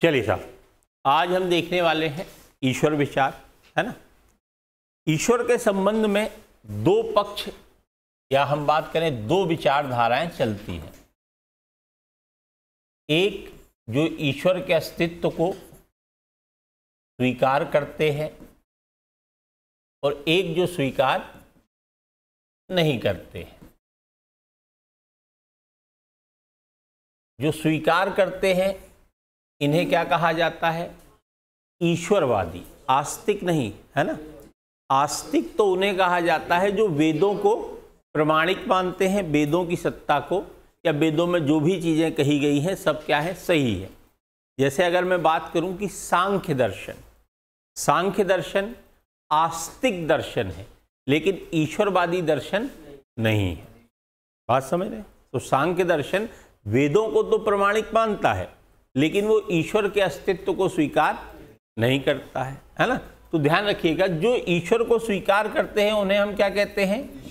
चलिए साहब, आज हम देखने वाले हैं ईश्वर विचार, है ना। ईश्वर के संबंध में दो पक्ष या हम बात करें दो विचारधाराएं चलती हैं। एक जो ईश्वर के अस्तित्व को स्वीकार करते हैं और एक जो स्वीकार नहीं करते हैं। जो स्वीकार करते हैं इन्हें क्या कहा जाता है? ईश्वरवादी। आस्तिक नहीं, है ना। आस्तिक तो उन्हें कहा जाता है जो वेदों को प्रमाणिक मानते हैं, वेदों की सत्ता को, या वेदों में जो भी चीजें कही गई हैं सब क्या है? सही है। जैसे अगर मैं बात करूं कि सांख्य दर्शन, सांख्य दर्शन आस्तिक दर्शन है लेकिन ईश्वरवादी दर्शन नहीं है। बात समझ रहे हैं? तो सांख्य दर्शन वेदों को तो प्रमाणिक मानता है लेकिन वो ईश्वर के अस्तित्व को स्वीकार नहीं करता है ना। तो ध्यान रखिएगा, जो ईश्वर को स्वीकार करते हैं उन्हें हम क्या कहते हैं?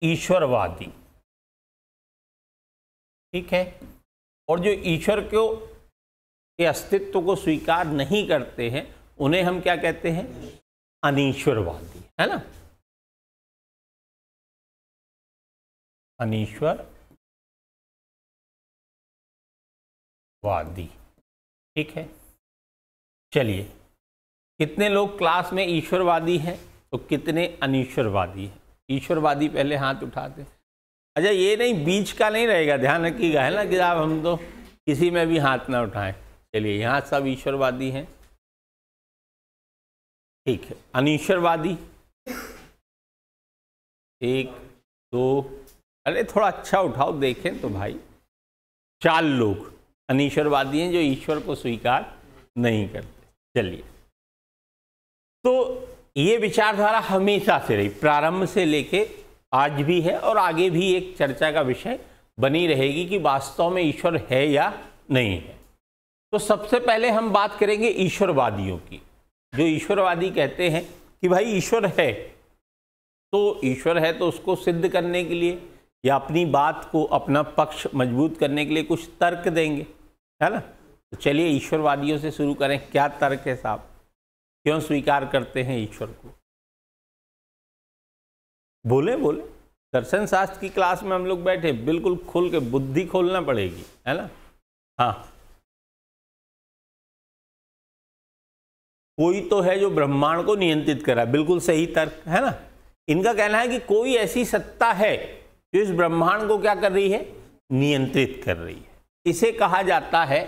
ईश्वरवादी। ठीक है। और जो ईश्वर के अस्तित्व को स्वीकार नहीं करते हैं उन्हें हम क्या कहते हैं? अनीश्वरवादी, है ना। अनीश्वरवादी। ठीक है। चलिए, कितने लोग क्लास में ईश्वरवादी हैं तो कितने अनीश्वरवादी हैं? ईश्वरवादी पहले हाथ उठाते। अच्छा, ये नहीं, बीच का नहीं रहेगा, ध्यान रखिएगा, है ना, कि आप हम तो किसी में भी हाथ ना उठाएं। चलिए, यहाँ सब ईश्वरवादी हैं। ठीक है। अनीश्वरवादी एक दो, अरे थोड़ा अच्छा उठाओ देखें तो भाई। 4 लोग अनीश्वरवादी हैं जो ईश्वर को स्वीकार नहीं करते। चलिए, तो ये विचारधारा हमेशा से रही, प्रारंभ से लेके आज भी है और आगे भी एक चर्चा का विषय बनी रहेगी कि वास्तव में ईश्वर है या नहीं है। तो सबसे पहले हम बात करेंगे ईश्वरवादियों की। जो ईश्वरवादी कहते हैं कि भाई ईश्वर है, तो ईश्वर है तो उसको सिद्ध करने के लिए या अपनी बात को, अपना पक्ष मजबूत करने के लिए कुछ तर्क देंगे, है ना। तो चलिए ईश्वरवादियों से शुरू करें। क्या तर्क है साहब? क्यों स्वीकार करते हैं ईश्वर को? बोले बोले। दर्शन शास्त्र की क्लास में हम लोग बैठे, बिल्कुल खुल के बुद्धि खोलना पड़ेगी, है ना। हाँ, कोई तो है जो ब्रह्मांड को नियंत्रित कर रहा है, बिल्कुल सही तर्क, है ना। इनका कहना है कि कोई ऐसी सत्ता है जो इस ब्रह्मांड को क्या कर रही है? नियंत्रित कर रही है। इसे कहा जाता है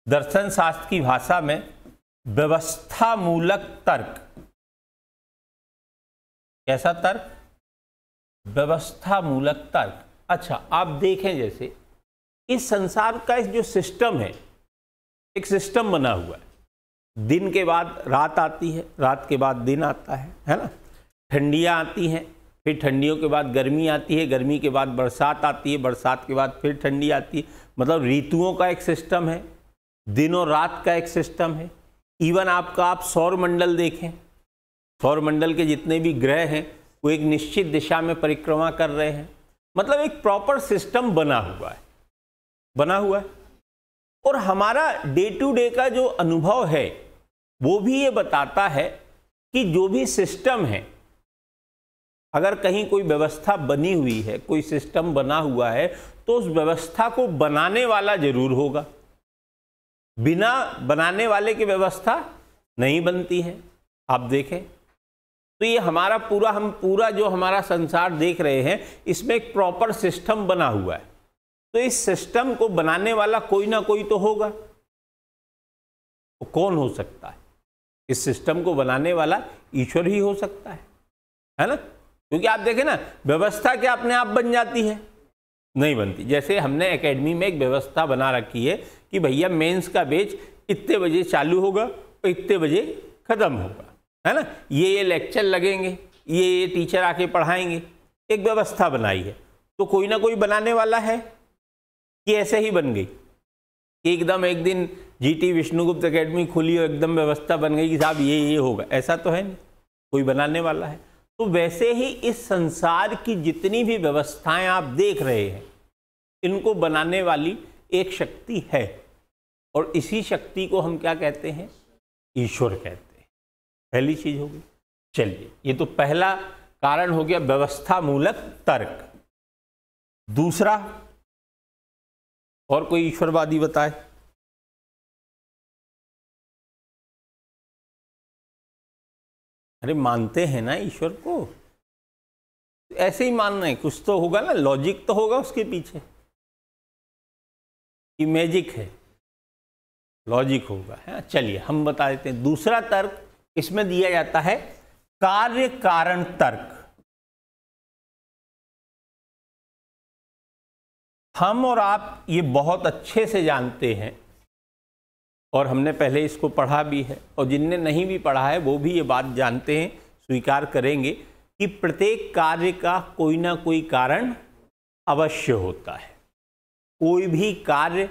दर्शन शास्त्र की भाषा में व्यवस्था मूलक तर्क। कैसा तर्क? व्यवस्था मूलक तर्क। अच्छा, आप देखें जैसे इस संसार का जो सिस्टम है, एक सिस्टम बना हुआ है। दिन के बाद रात आती है, रात के बाद दिन आता है ना। ठंडियाँ आती हैं, फिर ठंडियों के बाद गर्मी आती है, गर्मी के बाद बरसात आती है, बरसात के बाद फिर ठंडी आती है। मतलब ऋतुओं का एक सिस्टम है, दिन और रात का एक सिस्टम है। इवन आप सौर मंडल देखें, सौर मंडल के जितने भी ग्रह हैं वो एक निश्चित दिशा में परिक्रमा कर रहे हैं। मतलब एक प्रॉपर सिस्टम बना हुआ है, बना हुआ है। और हमारा डे टू डे का जो अनुभव है वो भी ये बताता है कि जो भी सिस्टम है, अगर कहीं कोई व्यवस्था बनी हुई है, कोई सिस्टम बना हुआ है, तो उस व्यवस्था को बनाने वाला जरूर होगा। बिना बनाने वाले की व्यवस्था नहीं बनती है। आप देखें तो ये हमारा हम पूरा जो हमारा संसार देख रहे हैं, इसमें एक प्रॉपर सिस्टम बना हुआ है। तो इस सिस्टम को बनाने वाला कोई ना कोई तो होगा। तो कौन हो सकता है? इस सिस्टम को बनाने वाला ईश्वर ही हो सकता है ना। क्योंकि आप देखें ना, व्यवस्था क्या अपने आप बन जाती है? नहीं बनती। जैसे हमने एकेडमी में एक व्यवस्था बना रखी है कि भैया मेंस का बैच इतने बजे चालू होगा और इतने बजे खत्म होगा, है ना। ये लेक्चर लगेंगे, ये टीचर आके पढ़ाएंगे, एक व्यवस्था बनाई है। तो कोई ना कोई बनाने वाला है कि ऐसे ही बन गई? एकदम एक दिन जीटी विष्णुगुप्त एकेडमी खुली और एकदम व्यवस्था बन गई कि साहब ये होगा, ऐसा तो है नहीं। कोई बनाने वाला है। तो वैसे ही इस संसार की जितनी भी व्यवस्थाएं आप देख रहे हैं, इनको बनाने वाली एक शक्ति है और इसी शक्ति को हम क्या कहते हैं? ईश्वर कहते हैं। पहली चीज होगी। चलिए, ये तो पहला कारण हो गया व्यवस्था मूलक तर्क। दूसरा, और कोई ईश्वरवादी बताए? अरे मानते हैं ना ईश्वर को, ऐसे ही मानना है, कुछ तो होगा ना, लॉजिक तो होगा उसके पीछे, कि मैजिक है, लॉजिक होगा, है। चलिए हम बता देते हैं। दूसरा तर्क इसमें दिया जाता है कार्य कारण तर्क। हम और आप ये बहुत अच्छे से जानते हैं और हमने पहले इसको पढ़ा भी है, और जिनने नहीं भी पढ़ा है वो भी ये बात जानते हैं, स्वीकार करेंगे कि प्रत्येक कार्य का कोई ना कोई कारण अवश्य होता है। कोई भी कार्य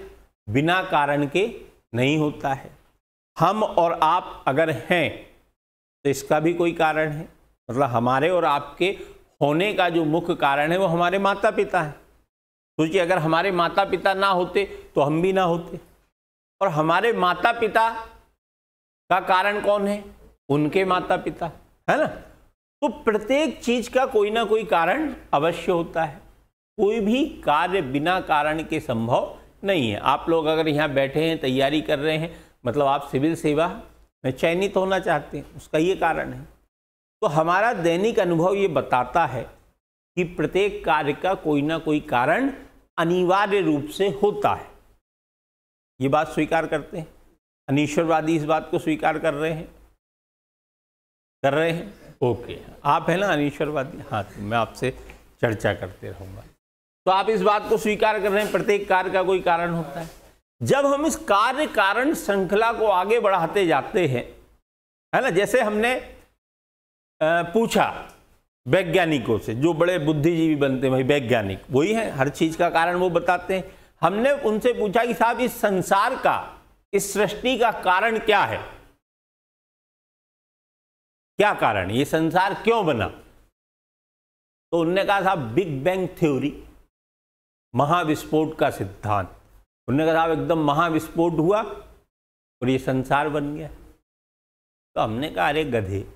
बिना कारण के नहीं होता है। हम और आप अगर हैं तो इसका भी कोई कारण है, मतलब हमारे और आपके होने का जो मुख्य कारण है वो हमारे माता पिता हैं। सोचिए, अगर हमारे माता पिता ना होते तो हम भी ना होते, और हमारे माता पिता का कारण कौन है? उनके माता पिता, है ना। तो प्रत्येक चीज का कोई ना कोई कारण अवश्य होता है। कोई भी कार्य बिना कारण के संभव नहीं है। आप लोग अगर यहाँ बैठे हैं, तैयारी कर रहे हैं, मतलब आप सिविल सेवा में चयनित होना चाहते हैं, उसका ये कारण है। तो हमारा दैनिक अनुभव ये बताता है कि प्रत्येक कार्य का कोई ना कोई कारण अनिवार्य रूप से होता है। ये बात स्वीकार करते हैं। अनीश्वरवादी इस बात को स्वीकार कर रहे हैं? कर रहे हैं? ओके, आप है ना अनीश्वरवादी? हाँ, तो मैं आपसे चर्चा करते रहूँगा। तो आप इस बात को स्वीकार कर रहे हैं प्रत्येक कार्य का कोई कारण होता है। जब हम इस कार्य कारण श्रृंखला को आगे बढ़ाते जाते हैं, है ना, जैसे हमने पूछा वैज्ञानिकों से, जो बड़े बुद्धिजीवी बनते हैं भाई वैज्ञानिक, वही है, हर चीज का कारण वो बताते हैं। हमने उनसे पूछा कि साहब इस संसार का, इस सृष्टि का कारण क्या है? क्या कारण, ये संसार क्यों बना? तो उन्होंने कहा साहब बिग बैंग थ्योरी, महाविस्फोट का सिद्धांत। उन्होंने कहा साहब एकदम महाविस्फोट हुआ और ये संसार बन गया। तो हमने कहा अरे गधे,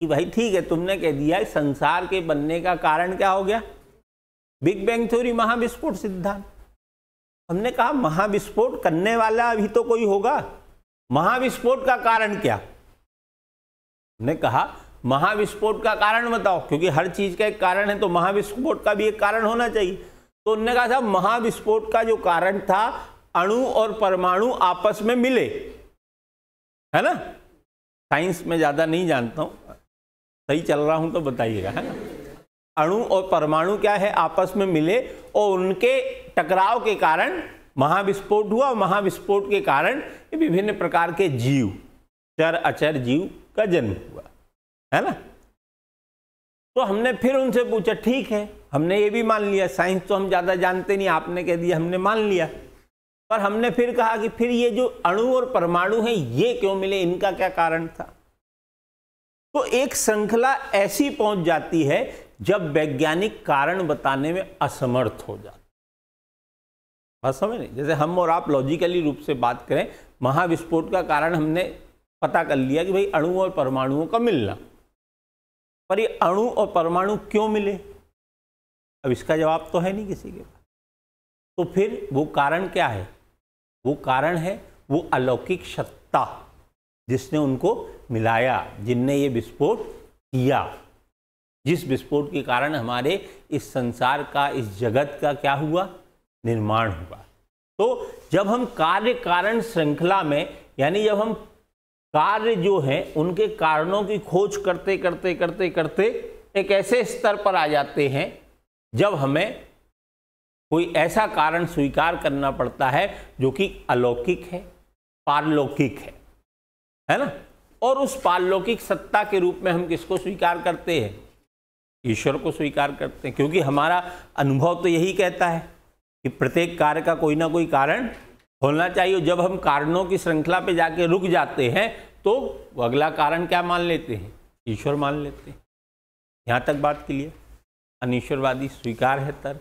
कि भाई ठीक है, तुमने कह दिया संसार के बनने का कारण क्या हो गया? बिग बैंग थ्योरी, महाविस्फोट सिद्धांत। हमने कहा महाविस्फोट करने वाला अभी तो कोई होगा, महाविस्फोट का कारण क्या? हमने कहा महाविस्फोट का कारण बताओ, क्योंकि हर चीज का एक कारण है, तो महाविस्फोट का भी एक कारण होना चाहिए। तो उन्होंने कहा साहब महाविस्फोट का जो कारण था, अणु और परमाणु आपस में मिले, है ना। साइंस में ज्यादा नहीं जानता हूं, सही चल रहा हूं तो बताइएगा, है ना। अणु और परमाणु क्या है? आपस में मिले और उनके टकराव के कारण महाविस्फोट हुआ, और महाविस्फोट के कारण विभिन्न प्रकार के जीव, चर अचर जीव का जन्म हुआ, है ना। तो हमने फिर उनसे पूछा, ठीक है, हमने ये भी मान लिया, साइंस तो हम ज्यादा जानते नहीं, आपने कह दिया, हमने मान लिया। पर हमने फिर कहा कि फिर ये जो अणु और परमाणु हैं, ये क्यों मिले, इनका क्या कारण था? तो एक श्रृंखला ऐसी पहुंच जाती है जब वैज्ञानिक कारण बताने में असमर्थ हो जाता। बात समझ नहीं? जैसे हम और आप लॉजिकली रूप से बात करें, महाविस्फोट का कारण हमने पता कर लिया कि भाई अणु और परमाणुओं का मिलना, पर ये अणु और परमाणु क्यों मिले, अब इसका जवाब तो है नहीं किसी के पास। तो फिर वो कारण क्या है? वो कारण है वो अलौकिक सत्ता जिसने उनको मिलाया, जिनने ये विस्फोट किया, जिस विस्फोट के कारण हमारे इस संसार का, इस जगत का क्या हुआ? निर्माण हुआ। तो जब हम कार्य कारण श्रृंखला में, यानी जब हम कार्य जो है उनके कारणों की खोज करते करते करते करते एक ऐसे स्तर पर आ जाते हैं जब हमें कोई ऐसा कारण स्वीकार करना पड़ता है जो कि अलौकिक है, पारलौकिक है ना। और उस पारलौकिक सत्ता के रूप में हम किसको स्वीकार करते हैं? ईश्वर को स्वीकार करते हैं, क्योंकि हमारा अनुभव तो यही कहता है कि प्रत्येक कार्य का कोई ना कोई कारण होना चाहिए। जब हम कारणों की श्रृंखला पे जाके रुक जाते हैं तो वो अगला कारण क्या मान लेते हैं? ईश्वर मान लेते हैं। यहां तक बात क्लियर? अनीश्वरवादी स्वीकार है तर्क?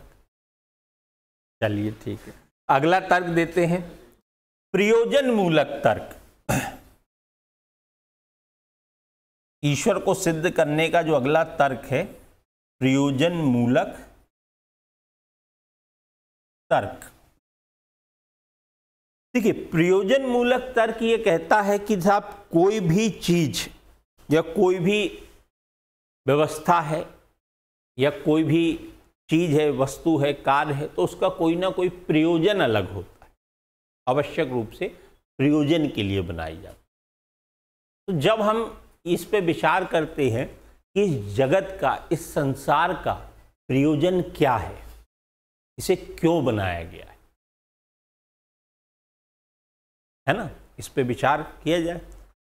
चलिए ठीक है, अगला तर्क देते हैं। प्रयोजन मूलक तर्क, ईश्वर को सिद्ध करने का जो अगला तर्क है प्रयोजन मूलक तर्क। देखिए, प्रयोजन मूलक तर्क ये कहता है कि साहब कोई भी चीज या कोई भी व्यवस्था है या कोई भी चीज है, वस्तु है, कार्य है, तो उसका कोई ना कोई प्रयोजन अलग होता है, आवश्यक रूप से प्रयोजन के लिए बनाई जाती है। तो जब हम इस पे विचार करते हैं कि इस जगत का, इस संसार का प्रयोजन क्या है, इसे क्यों बनाया गया है ना, इस पे विचार किया जाए।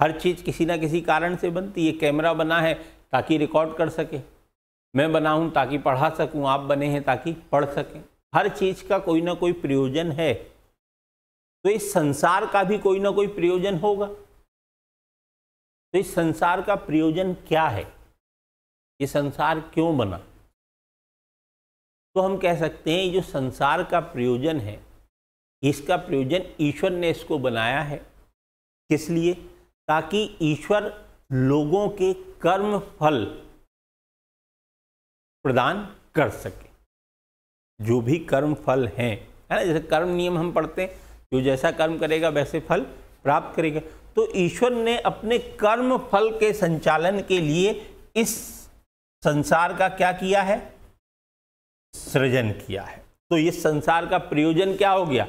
हर चीज किसी ना किसी कारण से बनती है। कैमरा बना है ताकि रिकॉर्ड कर सके, मैं बना हूं ताकि पढ़ा सकूं, आप बने हैं ताकि पढ़ सकें। हर चीज का कोई ना कोई प्रयोजन है। तो इस संसार का भी कोई ना कोई प्रयोजन होगा। तो इस संसार का प्रयोजन क्या है, ये संसार क्यों बना? तो हम कह सकते हैं जो संसार का प्रयोजन है, इसका प्रयोजन ईश्वर ने इसको बनाया है। किस लिए? ताकि ईश्वर लोगों के कर्म फल प्रदान कर सके। जो भी कर्म फल हैं, है ना, जैसे कर्म नियम हम पढ़ते हैं, जो जैसा कर्म करेगा वैसे फल प्राप्त करेगा। तो ईश्वर ने अपने कर्म फल के संचालन के लिए इस संसार का क्या किया है? सृजन किया है। तो इस संसार का प्रयोजन क्या हो गया?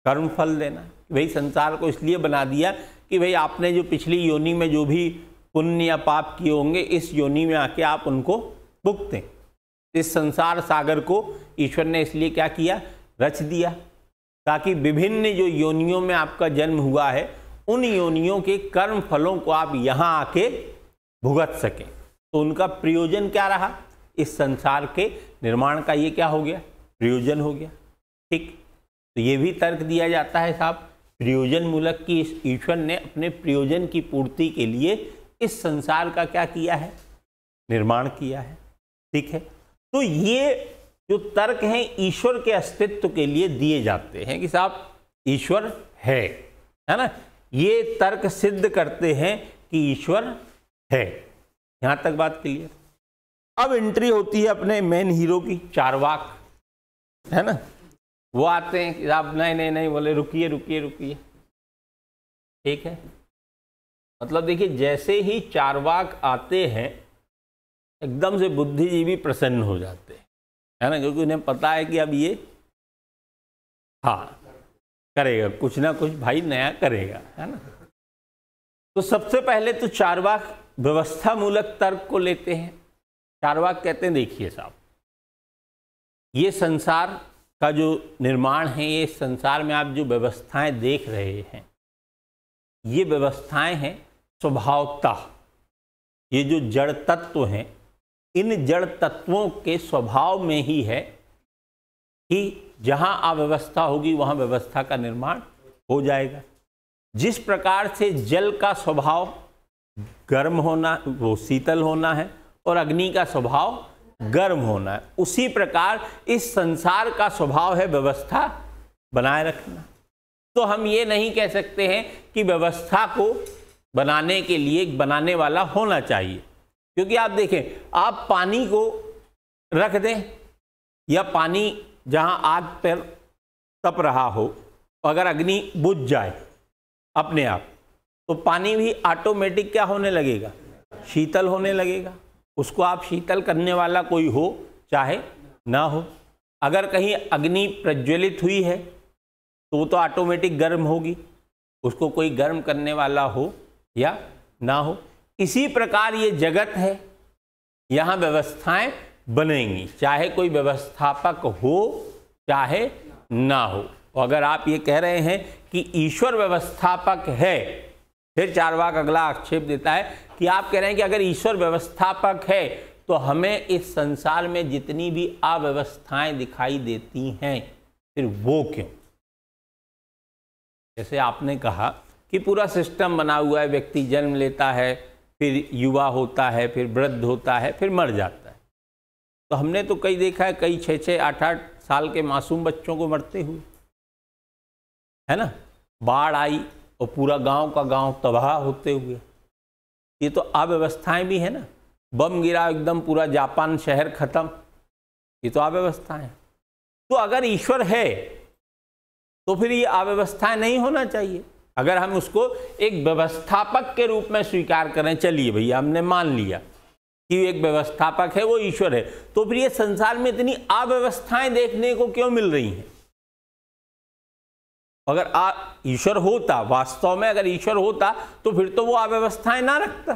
कर्म फल देना। भाई संसार को इसलिए बना दिया कि भाई आपने जो पिछली योनि में जो भी पुण्य या पाप किए होंगे, इस योनि में आके आप उनको भुगतें। इस संसार सागर को ईश्वर ने इसलिए क्या किया? रच दिया, ताकि विभिन्न जो योनियों में आपका जन्म हुआ है, उन योनियों के कर्म फलों को आप यहाँ आके भुगत सकें। तो उनका प्रयोजन क्या रहा? इस संसार के निर्माण का ये क्या हो गया? प्रयोजन हो गया। ठीक, तो ये भी तर्क दिया जाता है साहब प्रयोजन मूलक की, इस ईश्वर ने अपने प्रयोजन की पूर्ति के लिए इस संसार का क्या किया है? निर्माण किया है। ठीक है, तो ये जो तर्क हैं ईश्वर के अस्तित्व के लिए दिए जाते हैं कि साहब ईश्वर है ना। ये तर्क सिद्ध करते हैं कि ईश्वर है। यहां तक बात क्लियर। अब एंट्री होती है अपने मेन हीरो की, चारवाक, है ना। वो आते हैं कि आप नहीं नहीं नहीं, बोले रुकिए रुकिए रुकिए। ठीक है, मतलब देखिए जैसे ही चारवाक आते हैं एकदम से बुद्धिजीवी प्रसन्न हो जाते हैं, है ना, क्योंकि उन्हें पता है कि अब ये हाँ करेगा, कुछ ना कुछ भाई नया करेगा, है ना। तो सबसे पहले तो चारवाक व्यवस्था मूलक तर्क को लेते हैं। चारवाक कहते हैं देखिए साहब, ये संसार का जो निर्माण है, ये संसार में आप जो व्यवस्थाएं देख रहे हैं, ये व्यवस्थाएं हैं स्वभावतः। ये जो जड़ तत्व हैं, इन जड़ तत्वों के स्वभाव में ही है कि जहां अव्यवस्था होगी वहां व्यवस्था का निर्माण हो जाएगा। जिस प्रकार से जल का स्वभाव गर्म होना, वो शीतल होना है, और अग्नि का स्वभाव गर्म होना है, उसी प्रकार इस संसार का स्वभाव है व्यवस्था बनाए रखना। तो हम ये नहीं कह सकते हैं कि व्यवस्था को बनाने के लिए एक बनाने वाला होना चाहिए, क्योंकि आप देखें, आप पानी को रख दें या पानी जहां आग पर तप रहा हो, अगर अग्नि बुझ जाए अपने आप, तो पानी भी ऑटोमेटिक क्या होने लगेगा? शीतल होने लगेगा। उसको आप शीतल करने वाला कोई हो चाहे ना हो। अगर कहीं अग्नि प्रज्वलित हुई है तो वो तो ऑटोमेटिक गर्म होगी, उसको कोई गर्म करने वाला हो या ना हो। इसी प्रकार ये जगत है, यहाँ व्यवस्थाएं बनेंगी, चाहे कोई व्यवस्थापक हो चाहे ना हो। और अगर आप ये कह रहे हैं कि ईश्वर व्यवस्थापक है, फिर चारवाक अगला आक्षेप देता है कि आप कह रहे हैं कि अगर ईश्वर व्यवस्थापक है तो हमें इस संसार में जितनी भी अव्यवस्थाएं दिखाई देती हैं, फिर वो क्यों? जैसे आपने कहा कि पूरा सिस्टम बना हुआ है, व्यक्ति जन्म लेता है, फिर युवा होता है, फिर वृद्ध होता है, फिर मर जाता है। तो हमने तो कई देखा है, कई 6-6, 8-8 साल के मासूम बच्चों को मरते हुए, है ना। बाढ़ आई और पूरा गांव का गांव तबाह होते हुए, ये तो अव्यवस्थाएं भी है ना। बम गिरा एकदम पूरा जापान शहर खत्म, ये तो अव्यवस्थाएं। तो अगर ईश्वर है तो फिर ये अव्यवस्थाएं नहीं होना चाहिए। अगर हम उसको एक व्यवस्थापक के रूप में स्वीकार करें, चलिए भैया हमने मान लिया कि एक व्यवस्थापक है, वो ईश्वर है, तो फिर ये संसार में इतनी अव्यवस्थाएं देखने को क्यों मिल रही हैं? अगर ईश्वर होता, वास्तव में अगर ईश्वर होता तो फिर तो वो अव्यवस्थाएं ना रखता।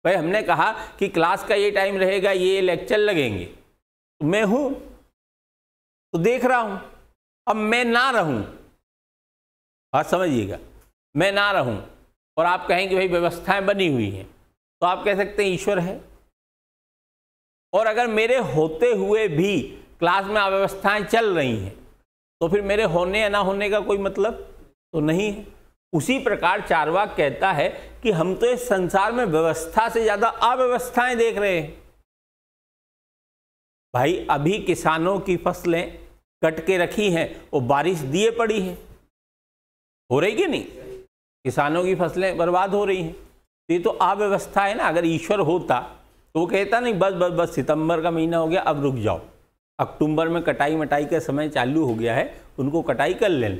भाई हमने कहा कि क्लास का ये टाइम रहेगा, ये लेक्चर लगेंगे, तो मैं हूं तो देख रहा हूं। अब मैं ना रहूं, बात समझिएगा, मैं ना रहूं और आप कहें कि भाई व्यवस्थाएं बनी हुई हैं, तो आप कह सकते हैं ईश्वर है। और अगर मेरे होते हुए भी क्लास में अव्यवस्थाएं चल रही हैं तो फिर मेरे होने या ना होने का कोई मतलब तो नहीं है। उसी प्रकार चार्वाक कहता है कि हम तो इस संसार में व्यवस्था से ज्यादा अव्यवस्थाएं देख रहे हैं। भाई अभी किसानों की फसलें कट के रखी हैं और बारिश दिए पड़ी है, हो रही कि नहीं? किसानों की फसलें बर्बाद हो रही हैं, तो ये तो अव्यवस्था है ना। अगर ईश्वर होता तो वो कहता नहीं बस बस बस सितंबर का महीना हो गया, अब रुक जाओ, अक्टूबर में कटाई मटाई का समय चालू हो गया है, उनको कटाई कर लेने।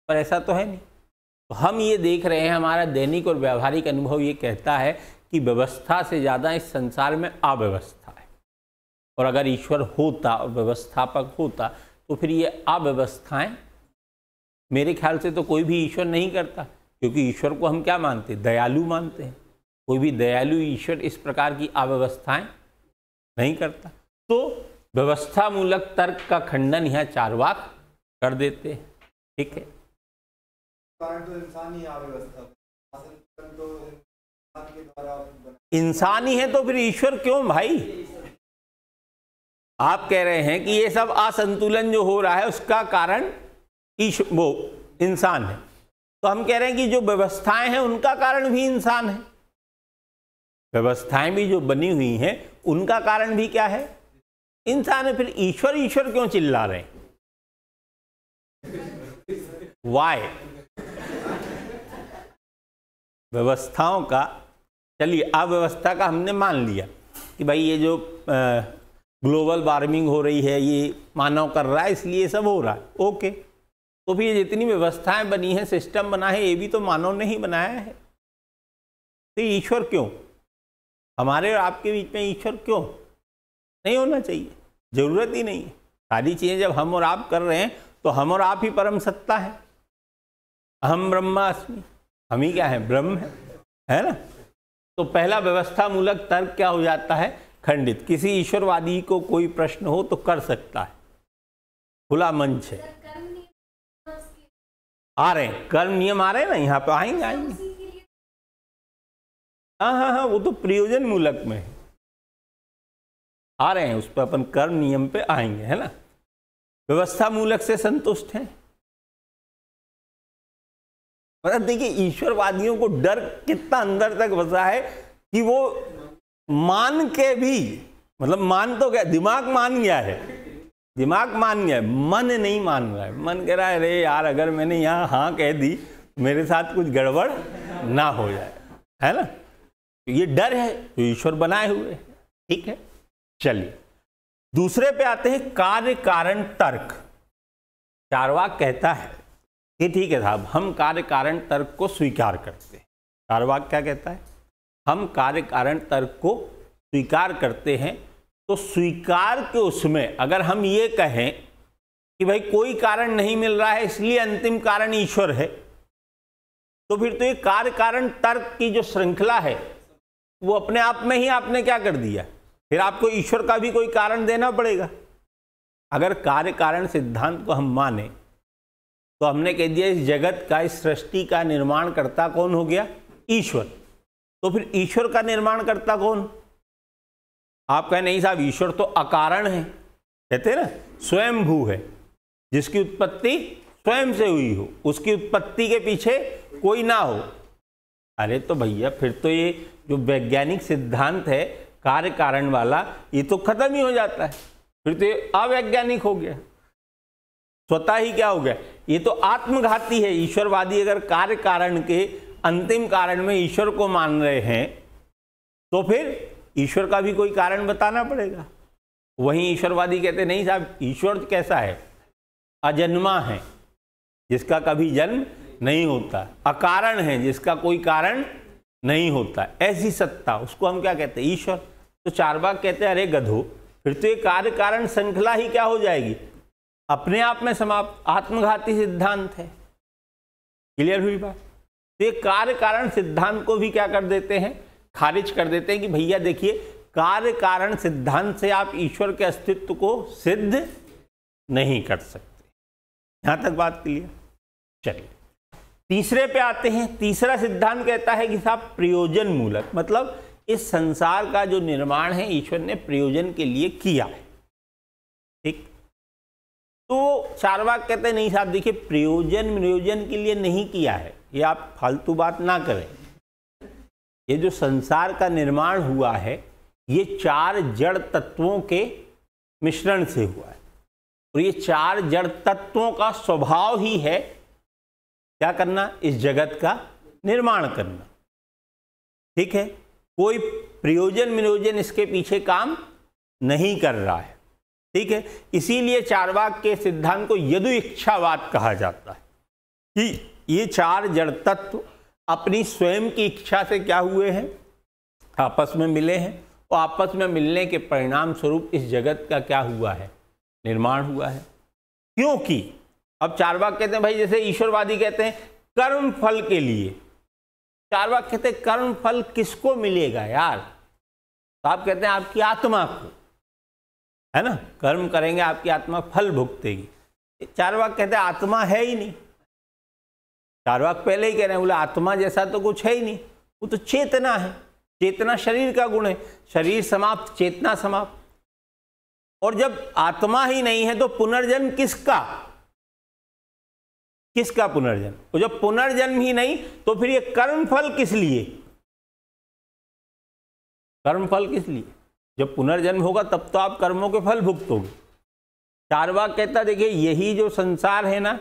पर ऐसा तो है नहीं। तो हम ये देख रहे हैं, हमारा दैनिक और व्यावहारिक अनुभव ये कहता है कि व्यवस्था से ज़्यादा इस संसार में अव्यवस्था है। और अगर ईश्वर होता और व्यवस्थापक होता तो फिर ये अव्यवस्थाएं मेरे ख्याल से तो कोई भी ईश्वर नहीं करता, क्योंकि ईश्वर को हम क्या मानते हैं? दयालु मानते हैं। कोई भी दयालु ईश्वर इस प्रकार की अव्यवस्थाएं नहीं करता। तो व्यवस्था मूलक तर्क का खंडन यहाँ चार्वाक कर देते हैं। ठीक है, तो इंसान ही अव्यवस्था, तो इंसान ही है तो फिर ईश्वर क्यों भाई? आप कह रहे हैं कि ये सब असंतुलन जो हो रहा है उसका कारण वो इंसान है, तो हम कह रहे हैं कि जो व्यवस्थाएं हैं उनका कारण भी इंसान है। व्यवस्थाएं भी जो बनी हुई हैं उनका कारण भी क्या है? इंसान है। फिर ईश्वर ईश्वर क्यों चिल्ला रहे हैं? वाई? व्यवस्थाओं का, चलिए अव्यवस्था का हमने मान लिया कि भाई ये जो ग्लोबल वार्मिंग हो रही है ये मानव कर रहा है, इसलिए सब हो रहा है, ओके। तो फिर ये जितनी व्यवस्थाएं बनी हैं, सिस्टम बना है, ये भी तो मानव ने ही बनाया है। तो ईश्वर क्यों? हमारे और आपके बीच में ईश्वर क्यों नहीं होना चाहिए? जरूरत ही नहीं है। सारी चीजें जब हम और आप कर रहे हैं तो हम और आप ही परम सत्ता है। अहम ब्रह्मास्मि, हम ही क्या है? ब्रह्म है ना। तो पहला व्यवस्था मूलक तर्क क्या हो जाता है? खंडित। किसी ईश्वरवादी को कोई प्रश्न हो तो कर सकता है, खुला मंच है। आ रहे हैं कर्म नियम, आ रहे हैं ना, यहाँ पे आएंगे। हाँ, वो तो प्रयोजन मूलक में है, आ रहे हैं, उस पर अपन कर्म नियम पे आएंगे, है ना। व्यवस्था मूलक से संतुष्ट हैं। मतलब देखिए ईश्वरवादियों को डर कितना अंदर तक बसा है कि वो मान के भी, मतलब मान तो क्या, दिमाग मान गया है, दिमाग मान गया है, मन नहीं मान रहा है। मन कह रहा है अरे यार अगर मैंने यहाँ हाँ कह दी मेरे साथ कुछ गड़बड़ ना हो जाए, है ना। तो ये डर है तो ईश्वर बनाए हुए। ठीक है, चलिए दूसरे पे आते हैं, कार्य कारण तर्क। चार्वाक कहता है कि ठीक है साहब, हम कार्य कारण तर्क को स्वीकार करते हैं। चार्वाक क्या कहता है? हम कार्य कारण तर्क को स्वीकार करते हैं। तो स्वीकार के उसमें अगर हम ये कहें कि भाई कोई कारण नहीं मिल रहा है इसलिए अंतिम कारण ईश्वर है, तो फिर तो ये कार्य कारण तर्क की जो श्रृंखला है वो अपने आप में ही आपने क्या कर दिया, फिर आपको ईश्वर का भी कोई कारण देना पड़ेगा। अगर कार्य कारण सिद्धांत को हम माने तो हमने कह दिया इस जगत का, इस सृष्टि का निर्माण करता कौन हो गया? ईश्वर। तो फिर ईश्वर का निर्माण करता कौन? आप कहें नहीं साहब ईश्वर तो अकारण है, कहते हैं ना स्वयंभू है, जिसकी उत्पत्ति स्वयं से हुई हो, उसकी उत्पत्ति के पीछे कोई ना हो। अरे तो भैया फिर तो ये जो वैज्ञानिक सिद्धांत है कार्य कारण वाला, ये तो खत्म ही हो जाता है, फिर तो ये अवैज्ञानिक हो गया। स्वतः ही क्या हो गया, ये तो आत्मघाती है। ईश्वरवादी अगर कार्य कारण के अंतिम कारण में ईश्वर को मान रहे हैं तो फिर ईश्वर का भी कोई कारण बताना पड़ेगा। वहीं ईश्वरवादी कहते नहीं साहब, ईश्वर कैसा है, अजन्मा है, जिसका कभी जन्म नहीं होता, अकारण है, जिसका कोई कारण नहीं होता, ऐसी सत्ता, उसको हम क्या कहते हैं, ईश्वर। तो चारवाक कहते हैं अरे गधो, फिर तो ये कार्य कारण श्रृंखला ही क्या हो जाएगी, अपने आप में समाप्त, आत्मघाती सिद्धांत है। क्लियर हुई बात। तो ये कार्य कारण सिद्धांत को भी क्या कर देते हैं, खारिज कर देते हैं कि भैया देखिए, कार्य कारण सिद्धांत से आप ईश्वर के अस्तित्व को सिद्ध नहीं कर सकते। यहां तक बात क्लियर। चलिए तीसरे पे आते हैं। तीसरा सिद्धांत कहता है कि साहब प्रयोजन मूलक, मतलब इस संसार का जो निर्माण है ईश्वर ने प्रयोजन के लिए किया है। ठीक, तो चारवाक कहते हैं नहीं साहब देखिए, प्रयोजन के लिए नहीं किया है, ये आप फालतू बात ना करें। ये जो संसार का निर्माण हुआ है ये चार जड़ तत्वों के मिश्रण से हुआ है, और ये चार जड़ तत्वों का स्वभाव ही है क्या करना, इस जगत का निर्माण करना। ठीक है, कोई प्रयोजन इसके पीछे काम नहीं कर रहा है। ठीक है, इसीलिए चारवाक के सिद्धांत को यदुइच्छावाद कहा जाता है कि ये चार जड़ तत्व अपनी स्वयं की इच्छा से क्या हुए हैं, आपस में मिले हैं, और आपस में मिलने के परिणाम स्वरूप इस जगत का क्या हुआ है, निर्माण हुआ है। क्योंकि अब चारवाक कहते हैं भाई, जैसे ईश्वरवादी कहते हैं कर्म फल के लिए, चारवाक कहते हैं कर्म फल किसको मिलेगा यार, तो आप कहते हैं आपकी आत्मा को, है ना, कर्म करेंगे आपकी आत्मा फल भुगतेगी। चारवाक कहते हैं आत्मा है ही नहीं। चारवाक पहले ही कह रहे हैं, बोले आत्मा जैसा तो कुछ है ही नहीं, वो तो चेतना है, चेतना शरीर का गुण है, शरीर समाप्त चेतना समाप्त। और जब आत्मा ही नहीं है तो पुनर्जन्म किसका, किसका पुनर्जन्म, तो जब पुनर्जन्म ही नहीं तो फिर ये कर्मफल किस लिए, कर्मफल किस लिए, जब पुनर्जन्म होगा तब तो आप कर्मों के फल भुगतोगे। चारवाक कहता देखिए यही जो संसार है ना,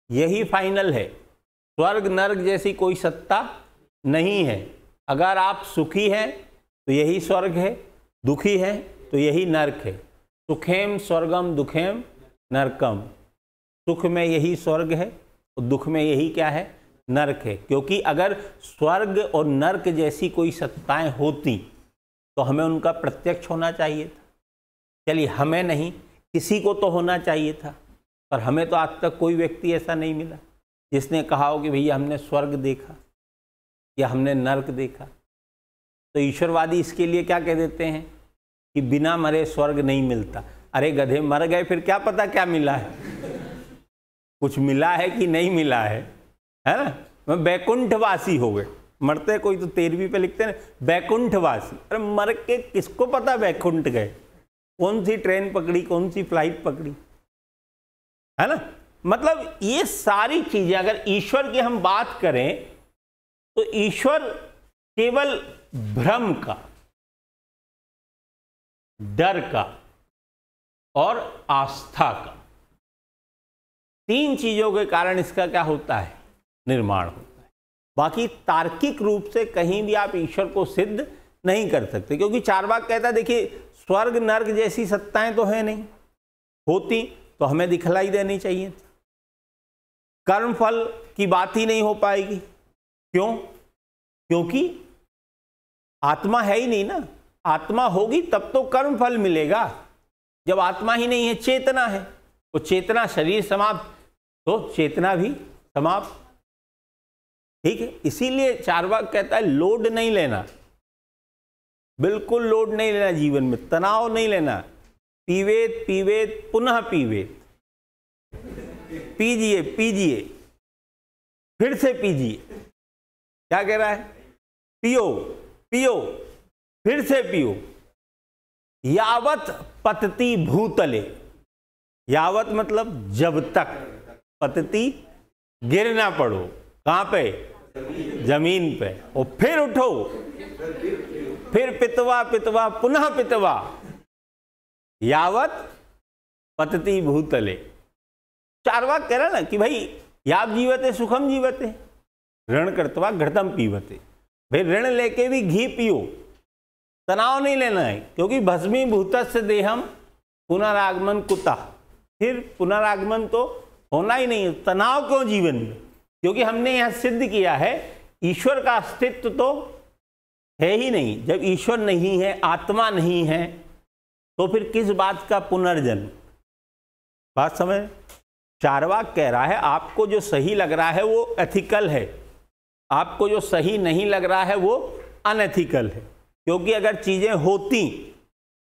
यही फाइनल है, स्वर्ग नर्क जैसी कोई सत्ता नहीं है। अगर आप सुखी हैं तो यही स्वर्ग है, दुखी हैं तो यही नर्क है। सुखेम स्वर्गम दुखेम नरकम, सुख में यही स्वर्ग है और दुख में यही क्या है, नरक है। क्योंकि अगर स्वर्ग और नरक जैसी कोई सत्ताएं होती तो हमें उनका प्रत्यक्ष होना चाहिए था। चलिए हमें नहीं, किसी को तो होना चाहिए था, पर हमें तो आज तक कोई व्यक्ति ऐसा नहीं मिला जिसने कहा हो कि भैया हमने स्वर्ग देखा या हमने नरक देखा। तो ईश्वरवादी इसके लिए क्या कह देते हैं कि बिना मरे स्वर्ग नहीं मिलता। अरे गधे, मर गए फिर क्या पता क्या मिला है, कुछ मिला है कि नहीं मिला है ना। मैं बैकुंठवासी हो गए, मरते कोई तो 13वीं पे लिखते हैं बैकुंठवासी। अरे मर के किसको पता बैकुंठ गए, कौन सी ट्रेन पकड़ी, कौन सी फ्लाइट पकड़ी, है ना। मतलब ये सारी चीजें अगर ईश्वर की हम बात करें तो ईश्वर केवल भ्रम का, डर का और आस्था का, तीन चीजों के कारण इसका क्या होता है, निर्माण होता है। बाकी तार्किक रूप से कहीं भी आप ईश्वर को सिद्ध नहीं कर सकते, क्योंकि चारवाक कहता है देखिए स्वर्ग नर्क जैसी सत्ताएं तो है नहीं, होती तो हमें दिखलाई देनी चाहिए। कर्म फल की बात ही नहीं हो पाएगी। क्यों? क्योंकि आत्मा है ही नहीं ना। आत्मा होगी तब तो कर्म फल मिलेगा। जब आत्मा ही नहीं है, चेतना है, तो चेतना शरीर समाप्त तो चेतना भी समाप्त। ठीक है, इसीलिए चारवाक कहता है लोड नहीं लेना, बिल्कुल लोड नहीं लेना, जीवन में तनाव नहीं लेना। पीवेत पीवेत पुनः पीवेत, पीजिए पीजिए फिर से पीजिए। क्या कह रहा है, पियो पियो फिर से पियो, यावत पतति भूतले, यावत मतलब जब तक, पतति गिर ना पड़ो, कहां पे, जमीन पे, और फिर उठो, फिर पितवा पितवा पुनः पितवा, यावत पतति भूतले। चार्वाक कह रहा ना कि भाई याव जीवते सुखम जीवते, ऋण कृत्वा घृतम पीवते, भाई ऋण लेके भी घी पियो, तनाव नहीं लेना है, क्योंकि भस्मीभूतस्य देहम पुनरागमन कुतः, फिर पुनरागमन तो होना ही नहीं, तनाव क्यों जीवन में, क्योंकि हमने यहां सिद्ध किया है ईश्वर का अस्तित्व तो है ही नहीं। जब ईश्वर नहीं है, आत्मा नहीं है, तो फिर किस बात का पुनर्जन्म। बात समझ। चार्वाक कह रहा है आपको जो सही लग रहा है वो एथिकल है, आपको जो सही नहीं लग रहा है वो अनएथिकल है, क्योंकि अगर चीजें होती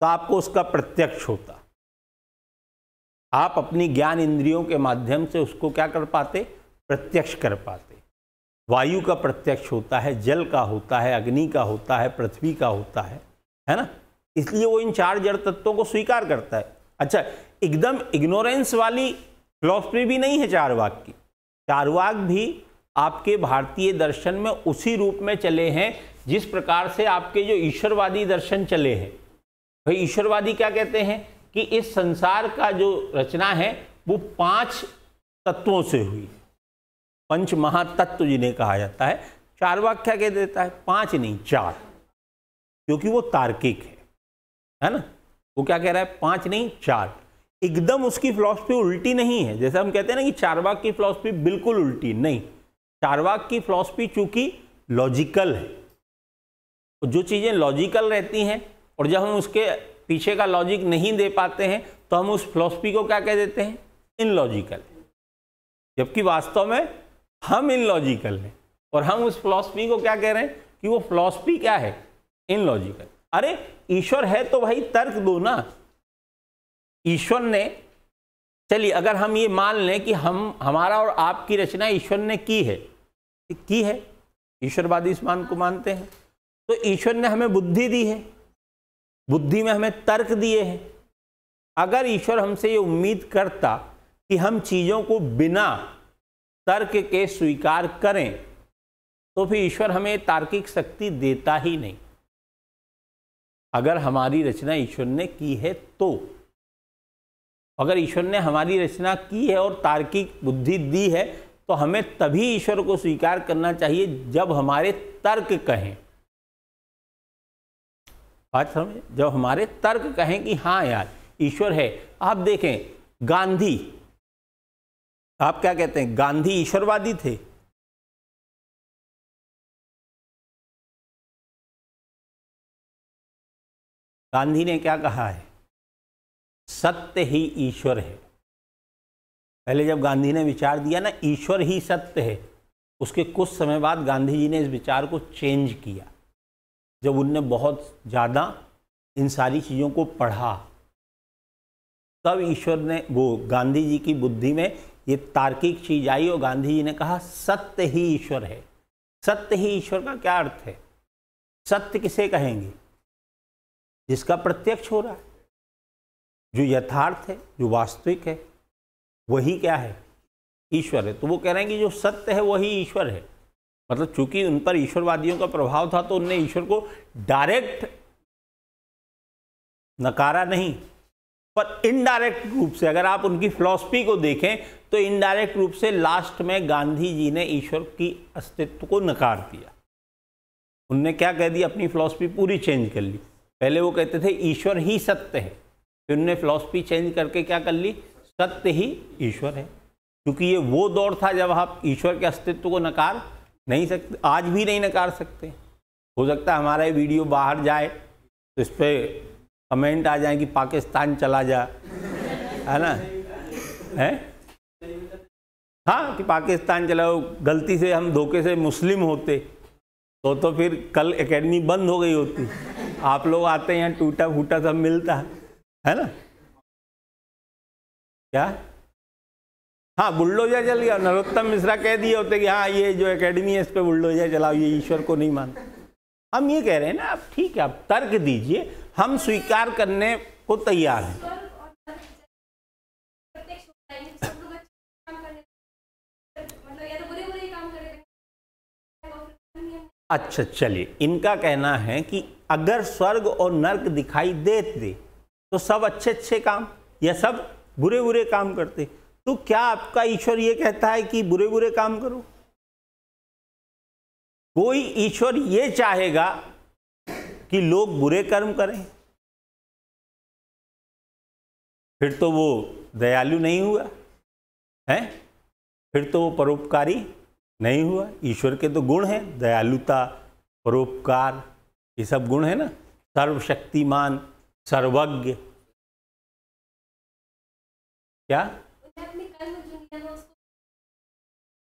तो आपको उसका प्रत्यक्ष होता, आप अपनी ज्ञान इंद्रियों के माध्यम से उसको क्या कर पाते, प्रत्यक्ष कर पाते। वायु का प्रत्यक्ष होता है, जल का होता है, अग्नि का होता है, पृथ्वी का होता है ना, इसलिए वो इन चार जड़ तत्वों को स्वीकार करता है। अच्छा, एकदम इग्नोरेंस वाली फिलॉसफी भी नहीं है चार्वाक की। चार्वाक भी आपके भारतीय दर्शन में उसी रूप में चले हैं जिस प्रकार से आपके जो ईश्वरवादी दर्शन चले हैं। भाई ईश्वरवादी क्या कहते हैं कि इस संसार का जो रचना है वो 5 तत्वों से हुई, पंच महातत्व जिन्हें कहा जाता है। चार्वाक क्या कह देता है, 5 नहीं 4, क्योंकि वो तार्किक है ना। वो क्या कह रहा है, 5 नहीं 4। एकदम उसकी फिलॉसफी उल्टी नहीं है, जैसे हम कहते हैं ना कि चार्वाक की फिलॉसफी बिल्कुल उल्टी नहीं। चार्वाक की फिलॉसफी चूंकि लॉजिकल है, तो जो चीजें लॉजिकल रहती हैं और जब हम उसके पीछे का लॉजिक नहीं दे पाते हैं तो हम उस फिलॉसफी को क्या कह देते हैं, इनलॉजिकल, जबकि वास्तव में हम इनलॉजिकल हैं और हम उस फिलॉसफी को क्या कह रहे हैं कि वो फिलॉसफी क्या है, इनलॉजिकल। अरे ईश्वर है तो भाई तर्क दो ना। ईश्वर ने, चलिए अगर हम ये मान लें कि हमारा और आपकी रचना ईश्वर ने की है, ईश्वरवादी इस मान को मानते हैं, तो ईश्वर ने हमें बुद्धि दी है, बुद्धि में हमें तर्क दिए हैं। अगर ईश्वर हमसे ये उम्मीद करता कि हम चीजों को बिना तर्क के स्वीकार करें, तो फिर ईश्वर हमें तार्किक शक्ति देता ही नहीं। अगर हमारी रचना ईश्वर ने की है तो, अगर ईश्वर ने हमारी रचना की है और तार्किक बुद्धि दी है, तो हमें तभी ईश्वर को स्वीकार करना चाहिए जब हमारे तर्क कहें। बात समझे, जब हमारे तर्क कहें कि हाँ यार ईश्वर है। आप देखें गांधी, आप क्या कहते हैं, गांधी ईश्वरवादी थे? गांधी ने क्या कहा है, सत्य ही ईश्वर है। पहले जब गांधी ने विचार दिया ना ईश्वर ही सत्य है, उसके कुछ समय बाद गांधी जी ने इस विचार को चेंज किया। जब उनने बहुत ज़्यादा इन सारी चीज़ों को पढ़ा, तब ईश्वर ने, वो गांधी जी की बुद्धि में ये तार्किक चीज आई और गांधी जी ने कहा सत्य ही ईश्वर है। सत्य ही ईश्वर का क्या अर्थ है? सत्य किसे कहेंगे? जिसका प्रत्यक्ष हो रहा है, जो यथार्थ है, जो वास्तविक है, वही क्या है, ईश्वर है। तो वो कह रहे हैं कि जो सत्य है वही ईश्वर है। मतलब चूंकि उन पर ईश्वरवादियों का प्रभाव था तो उनने ईश्वर को डायरेक्ट नकारा नहीं, पर इनडायरेक्ट रूप से, अगर आप उनकी फिलॉसफी को देखें तो इनडायरेक्ट रूप से लास्ट में गांधी जी ने ईश्वर की अस्तित्व को नकार दिया। उनने क्या कह दिया, अपनी फिलॉसफी पूरी चेंज कर ली। पहले वो कहते थे ईश्वर ही सत्य है, फिर उन्होंने फिलॉसफी चेंज करके क्या कर ली, सत्य ही ईश्वर है। क्योंकि ये वो दौर था जब आप ईश्वर के अस्तित्व को नकार नहीं सकते, आज भी नहीं नकार सकते। हो सकता है हमारा ये वीडियो बाहर जाए तो इस पर कमेंट आ जाए कि पाकिस्तान चला जा, है ना, है हाँ, कि पाकिस्तान चला, गलती से हम धोखे से मुस्लिम होते तो फिर कल एकेडमी बंद हो गई होती। आप लोग आते हैं यहाँ, टूटा फूटा सब मिलता है ना, क्या, हाँ बुलडोजर चल गया। नरोत्तम मिश्रा कह दिए होते कि हाँ ये जो एकेडमी है इस पे बुलडोजर चलाओ, ये ईश्वर को नहीं मानते। हम ये कह रहे हैं ना, आप ठीक है, आप तर्क दीजिए, हम स्वीकार करने को तैयार हैं। अच्छा चलिए, इनका कहना है कि अगर स्वर्ग और नर्क दिखाई देते तो सब अच्छे अच्छे काम या सब बुरे बुरे काम करते। तो क्या आपका ईश्वर ये कहता है कि बुरे बुरे काम करो? कोई ईश्वर ये चाहेगा कि लोग बुरे कर्म करें? फिर तो वो दयालु नहीं हुआ है, फिर तो वो परोपकारी नहीं हुआ। ईश्वर के तो गुण हैं, दयालुता, परोपकार, ये सब गुण है ना, सर्वशक्तिमान, सर्वज्ञ। क्या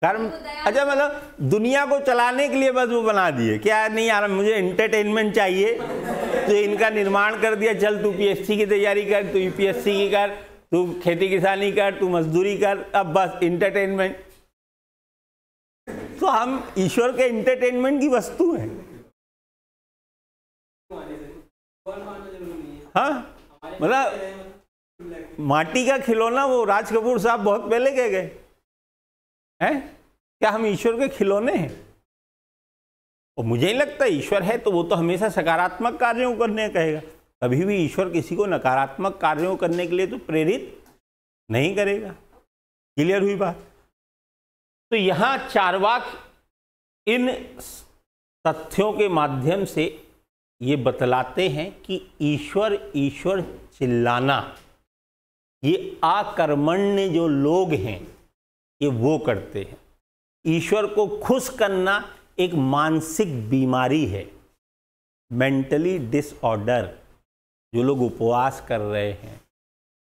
कर्म? अच्छा, मतलब दुनिया को चलाने के लिए बस वो बना दिए क्या? नहीं यार, मुझे एंटरटेनमेंट चाहिए तो इनका निर्माण कर दिया, चल तू पीएससी की तैयारी कर, तू यूपीएससी की कर, तू खेती किसानी कर, तू मजदूरी कर, अब बस इंटरटेनमेंट। तो हम ईश्वर के एंटरटेनमेंट की वस्तु हैं। हाँ, मतलब माटी का खिलौना वो राज कपूर साहब बहुत पहले कह गए हैं, क्या हम ईश्वर के खिलौने हैं? और मुझे नहीं लगता ईश्वर है तो वो तो हमेशा सकारात्मक कार्यों करने कहेगा। कभी भी ईश्वर किसी को नकारात्मक कार्यों करने के लिए तो प्रेरित नहीं करेगा। क्लियर हुई बात? तो यहाँ चार्वाक इन तथ्यों के माध्यम से ये बतलाते हैं कि ईश्वर ईश्वर चिल्लाना ये आकर्मण्य जो लोग हैं ये वो करते हैं। ईश्वर को खुश करना एक मानसिक बीमारी है, मेंटली डिसऑर्डर। जो लोग उपवास कर रहे हैं,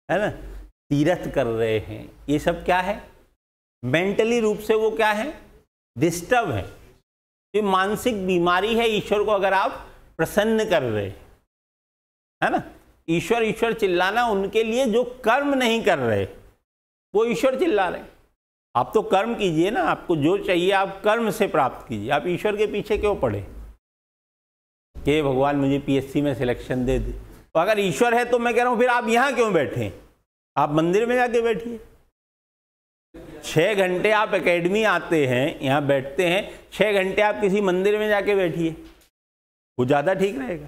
है ना, तीर्थ कर रहे हैं, ये सब क्या है? मेंटली रूप से वो क्या है? डिस्टर्ब है। ये मानसिक बीमारी है। ईश्वर को अगर आप प्रसन्न कर रहे हैं, है ना, ईश्वर ईश्वर चिल्लाना उनके लिए जो कर्म नहीं कर रहे वो ईश्वर चिल्ला रहे। आप तो कर्म कीजिए ना, आपको जो चाहिए आप कर्म से प्राप्त कीजिए। आप ईश्वर के पीछे क्यों पड़े कि भगवान मुझे पीएससी में सिलेक्शन दे दे? तो अगर ईश्वर है तो मैं कह रहा हूं फिर आप यहां क्यों बैठे? आप मंदिर में जाके बैठिए। 6 घंटे आप एकेडमी आते हैं, यहाँ बैठते हैं, 6 घंटे आप किसी मंदिर में जाके बैठिए, वो ज़्यादा ठीक रहेगा।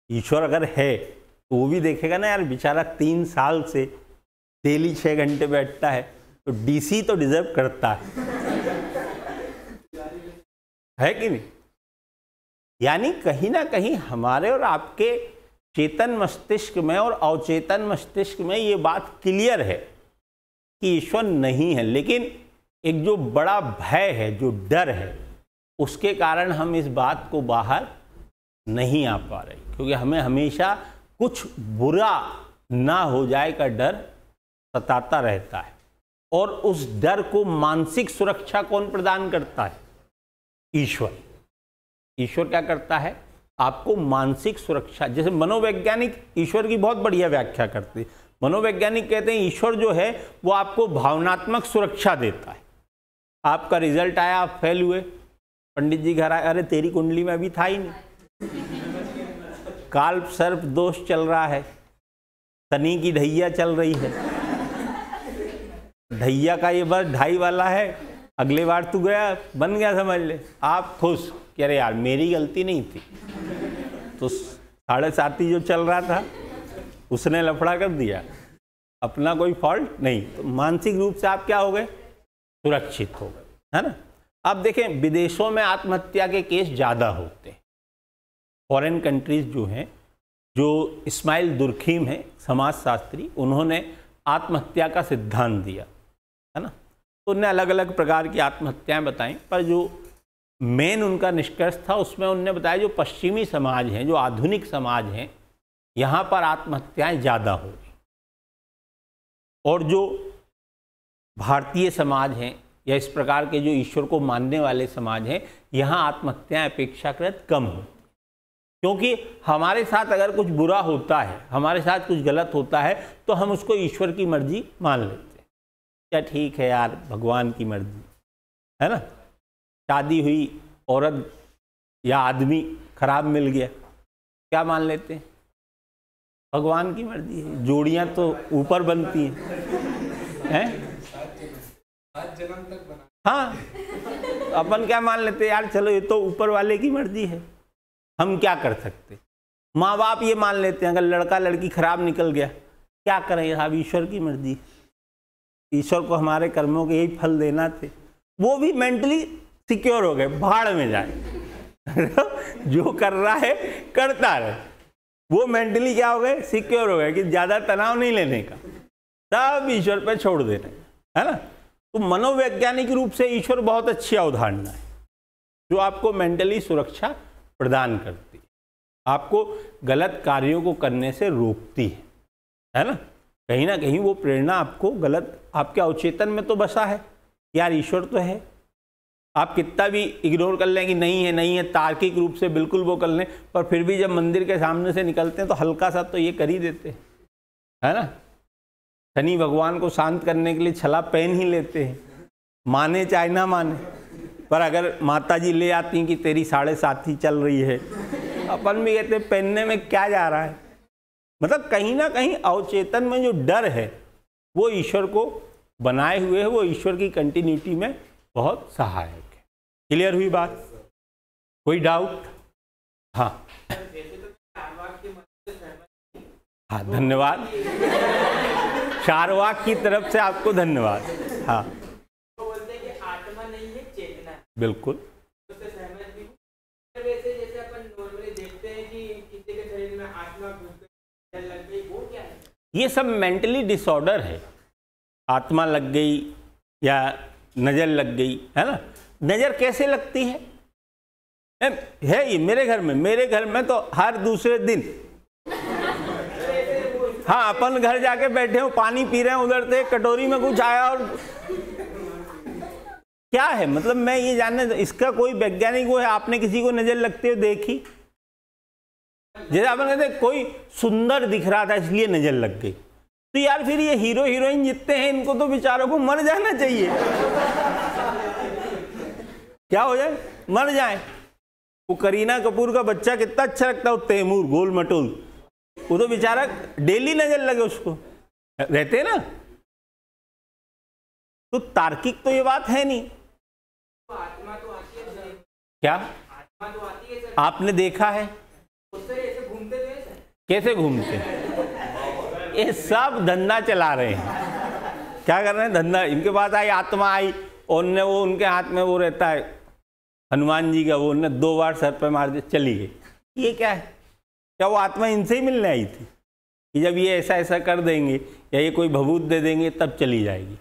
ईश्वर अगर है तो वो भी देखेगा ना, यार बेचारा 3 साल से डेली 6 घंटे बैठता है, तो डीसी तो डिजर्व करता है कि नहीं? यानी कहीं ना कहीं हमारे और आपके चेतन मस्तिष्क में और अवचेतन मस्तिष्क में ये बात क्लियर है कि ईश्वर नहीं है, लेकिन एक जो बड़ा भय है, जो डर है, उसके कारण हम इस बात को बाहर नहीं आ पा रहे, क्योंकि हमें हमेशा कुछ बुरा ना हो जाए का डर सताता रहता है। और उस डर को मानसिक सुरक्षा कौन प्रदान करता है? ईश्वर। ईश्वर क्या करता है? आपको मानसिक सुरक्षा। जैसे मनोवैज्ञानिक ईश्वर की बहुत बढ़िया व्याख्या करते हैं। मनोवैज्ञानिक कहते हैं ईश्वर जो है वो आपको भावनात्मक सुरक्षा देता है। आपका रिजल्ट आया, आप फेल हुए, पंडित जी घर आए, अरे तेरी कुंडली में अभी था ही नहीं, काल्प सर्प दोष चल रहा है, शनि की ढैया चल रही है, ढैया का ये बस 2.5 वाला है, अगले बार तू गया बन गया, समझ ले। आप खुश कि अरे यार मेरी गलती नहीं थी, तो 7.5 जो चल रहा था उसने लफड़ा कर दिया, अपना कोई फॉल्ट नहीं। तो मानसिक रूप से आप क्या हो गए? सुरक्षित हो गए, है ना। अब देखें, विदेशों में आत्महत्या के केस ज़्यादा होते हैं। फॉरेन कंट्रीज जो हैं, जो इस्माइल दुर्खीम है समाजशास्त्री, उन्होंने आत्महत्या का सिद्धांत दिया, है ना। तो उन्होंने अलग अलग प्रकार की आत्महत्याएं बताई, पर जो मेन उनका निष्कर्ष था उसमें उन्होंने बताया जो पश्चिमी समाज हैं, जो आधुनिक समाज हैं, यहाँ पर आत्महत्याएं ज़्यादा हो रही, और जो भारतीय समाज हैं या इस प्रकार के जो ईश्वर को मानने वाले समाज हैं, यहाँ आत्महत्याएं अपेक्षाकृत कम होती। क्योंकि हमारे साथ अगर कुछ बुरा होता है, हमारे साथ कुछ गलत होता है, तो हम उसको ईश्वर की मर्जी मान लेते हैं। क्या ठीक है यार, भगवान की मर्जी, है ना। शादी हुई, औरत या आदमी खराब मिल गया, क्या मान लेते हैं? भगवान की मर्जी है। जोड़ियां तो ऊपर बनती हैं, 7 जन्म तक बना। हाँ, अपन क्या मान लेते हैं? यार चलो ये तो ऊपर वाले की मर्जी है, हम क्या कर सकते। माँ बाप ये मान लेते हैं अगर लड़का लड़की खराब निकल गया, क्या करें साहब, ईश्वर की मर्जी। ईश्वर को हमारे कर्मों के यही फल देना थे, वो भी मेंटली सिक्योर हो गए, भाड़ में जाए जो कर रहा है करता रहे, वो मेंटली क्या हो गए, सिक्योर हो गए कि ज्यादा तनाव नहीं लेने का, सब ईश्वर पे छोड़ देना है ना। तो मनोवैज्ञानिक रूप से ईश्वर बहुत अच्छी अवधारणा है जो आपको मेंटली सुरक्षा प्रदान करती है, आपको गलत कार्यों को करने से रोकती है ना। कहीं ना कहीं वो प्रेरणा आपको गलत, आपके अवचेतन में तो बसा है, यार ईश्वर तो है, आप कितना भी इग्नोर कर लें कि नहीं है नहीं है, तार्किक रूप से बिल्कुल वो कर लें, पर फिर भी जब मंदिर के सामने से निकलते हैं तो हल्का सा तो ये कर ही देते हैं, है ना। शनि भगवान को शांत करने के लिए छला पहन ही लेते हैं, माने चाहे ना माने, पर अगर माता जी ले आती हैं कि तेरी 7:30 ही चल रही है, अपन भी कहते हैं पहनने में क्या जा रहा है। मतलब कहीं ना कहीं अवचेतन में जो डर है वो ईश्वर को बनाए हुए है, वो ईश्वर की कंटिन्यूटी में बहुत सहायक है। क्लियर हुई बात, कोई डाउट? हाँ हाँ, धन्यवाद, चारवाक की तरफ से आपको धन्यवाद। हाँ वो बोलते हैं कि आत्मा नहीं है, चेतना है। बिल्कुल, उससे सहमत भी हूं। वैसे जैसे अपन नॉर्मली देखते हैं कि किसी के शरीर में आत्मा घुस गई, लग गई, वो क्या है? ये सब मेंटली डिसऑर्डर है। आत्मा लग गई या नज़र लग गई, है ना। नज़र कैसे लगती है ये मेरे घर में तो हर दूसरे दिन, हाँ, अपन घर जाके बैठे हो, पानी पी रहे हैं, उधर से कटोरी में कुछ आया और क्या है, मतलब मैं ये जानना, इसका कोई वैज्ञानिक वो है, आपने किसी को नजर लगते हुए देखी? जैसे अपन कहते कोई सुंदर दिख रहा था इसलिए नजर लग गई, तो यार फिर ये हीरो हीरोइन जितने हैं इनको तो बेचारों को मर जाना चाहिए, क्या हो जाए, मर जाए। वो करीना कपूर का बच्चा कितना अच्छा लगता है, वो तैमूर गोल मटोल, वो तो बेचारा डेली नजर लगे उसको, रहते ना। तो तार्किक तो ये बात है नहीं। आत्मा तो आती है, क्या आत्मा तो आती है सर, आपने देखा है? उससे ऐसे घूमते तो है सर। कैसे घूमते? ये सब धंधा चला रहे हैं, क्या कर रहे हैं, धंधा। इनके पास आई आत्मा आई, और वो उनके हाथ में वो रहता है हनुमान जी का, वो उन्होंने 2 बार सर पे मार दिया, चली गई। ये क्या है? क्या वो आत्मा इनसे ही मिलने आई थी कि जब ये ऐसा ऐसा कर देंगे या ये कोई भभूत दे देंगे तब चली जाएगी?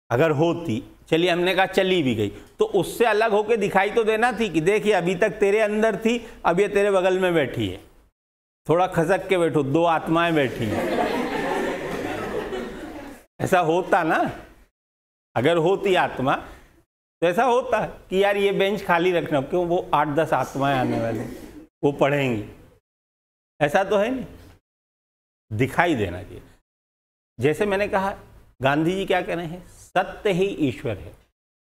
अगर होती, चलिए हमने कहा चली भी गई, तो उससे अलग होके दिखाई तो देना थी कि देखिए अभी तक तेरे अंदर थी, अब ये तेरे बगल में बैठी है, थोड़ा खसक के बैठो, 2 आत्माएं बैठी हैं। ऐसा होता ना, अगर होती आत्मा तो ऐसा होता कि यार ये बेंच खाली रखना, क्यों, वो 8-10 आत्माएं आने वाली, वो पढ़ेंगी। ऐसा तो है नहीं, दिखाई देना चाहिए। जैसे मैंने कहा, गांधी जी क्या कह रहे हैं, सत्य ही ईश्वर है,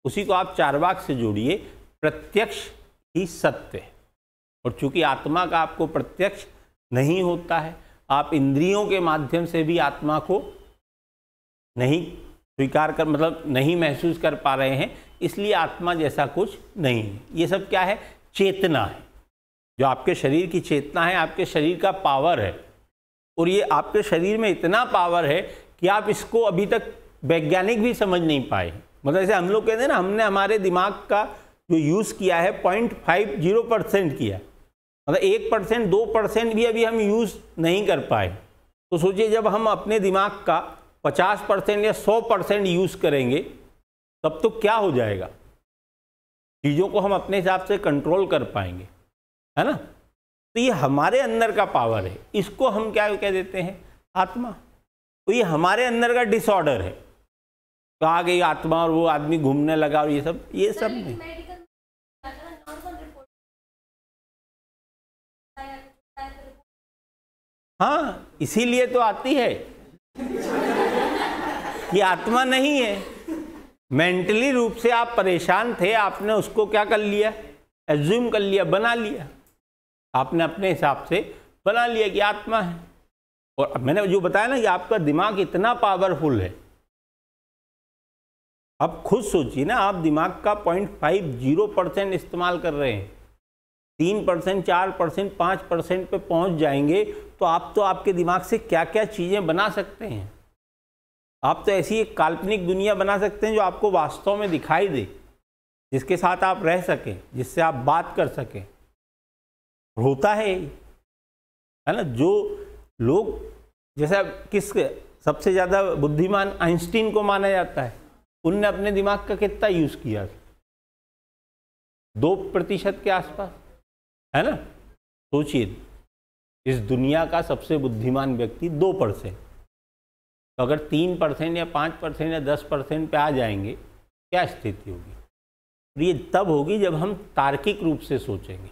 उसी को आप चारवाक से जोड़िए, प्रत्यक्ष ही सत्य है। और चूंकि आत्मा का आपको प्रत्यक्ष नहीं होता है, आप इंद्रियों के माध्यम से भी आत्मा को नहीं स्वीकार कर, मतलब नहीं महसूस कर पा रहे हैं, इसलिए आत्मा जैसा कुछ नहीं है। ये सब क्या है, चेतना है, जो आपके शरीर की चेतना है, आपके शरीर का पावर है। और ये आपके शरीर में इतना पावर है कि आप इसको अभी तक वैज्ञानिक भी समझ नहीं पाए। मतलब जैसे हम लोग कहते हैं ना, हमने हमारे दिमाग का जो यूज़ किया है 0.50% किया, मतलब 1% 2% भी अभी हम यूज़ नहीं कर पाए। तो सोचिए जब हम अपने दिमाग का 50% या 100% यूज़ करेंगे तब तो क्या हो जाएगा, चीज़ों को हम अपने हिसाब से कंट्रोल कर पाएंगे, है ना। तो ये हमारे अंदर का पावर है, इसको हम क्या कह देते हैं, आत्मा। तो ये हमारे अंदर का डिसऑर्डर है, तो आ गई आत्मा और वो आदमी घूमने लगा और ये सब नहीं। हाँ, इसीलिए तो आती है, ये आत्मा नहीं है। मेंटली रूप से आप परेशान थे, आपने उसको क्या कर लिया, एज्यूम कर लिया, बना लिया, आपने अपने हिसाब से बना लिया कि आत्मा है। और मैंने जो बताया ना कि आपका दिमाग इतना पावरफुल है, आप खुद सोचिए ना, आप दिमाग का 0.50% इस्तेमाल कर रहे हैं, 3%, 4%, 5% पे पहुंच जाएंगे तो आप तो आपके दिमाग से क्या क्या चीज़ें बना सकते हैं। आप तो ऐसी एक काल्पनिक दुनिया बना सकते हैं जो आपको वास्तव में दिखाई दे, जिसके साथ आप रह सकें, जिससे आप बात कर सकें। होता है ना, जो लोग जैसा किस सबसे ज़्यादा बुद्धिमान आइंस्टीन को माना जाता है, उनने अपने दिमाग का कितना यूज़ किया, 2% के आसपास, है ना। सोचिए, इस दुनिया का सबसे बुद्धिमान व्यक्ति 2%, तो अगर 3% या 5% या 10% पे आ जाएंगे, क्या स्थिति होगी। और ये तब होगी जब हम तार्किक रूप से सोचेंगे।